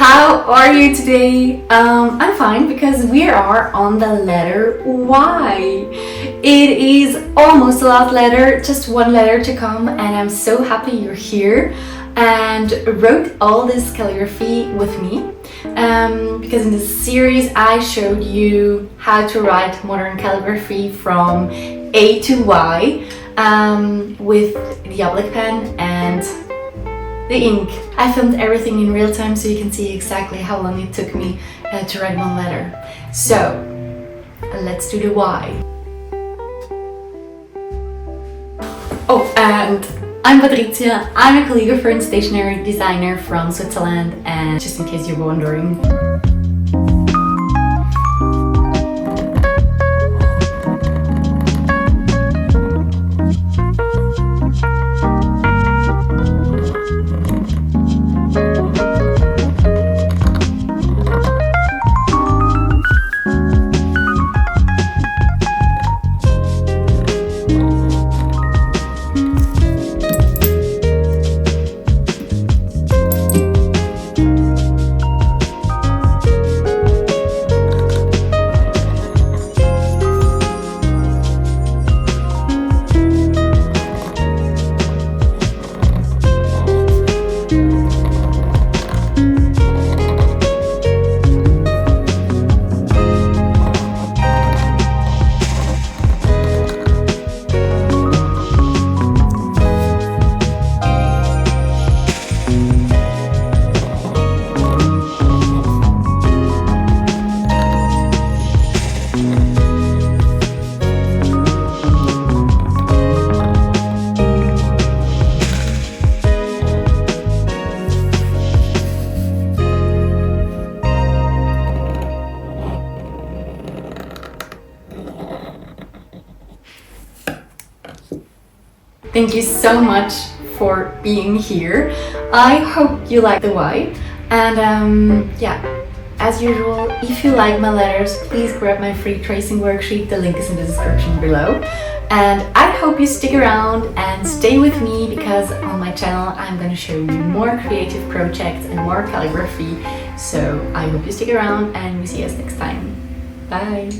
How are you today? I'm fine because we are on the letter Y. It is almost the last letter, just one letter to come, and I'm so happy you're here and wrote all this calligraphy with me. Because in this series I showed you how to write modern calligraphy from A to Y with the oblique pen and the ink. I filmed everything in real time so you can see exactly how long it took me to write one letter. So let's do the Y. Oh, and I'm Patrizia. I'm a calligrapher and stationery designer from Switzerland, and just in case you're wondering. Thank you so much for being here. I hope you like the Y. And yeah, as usual, if you like my letters, please grab my free tracing worksheet. The link is in the description below. And I hope you stick around and stay with me, because on my channel I'm going to show you more creative projects and more calligraphy. So I hope you stick around, and we see us next time. Bye!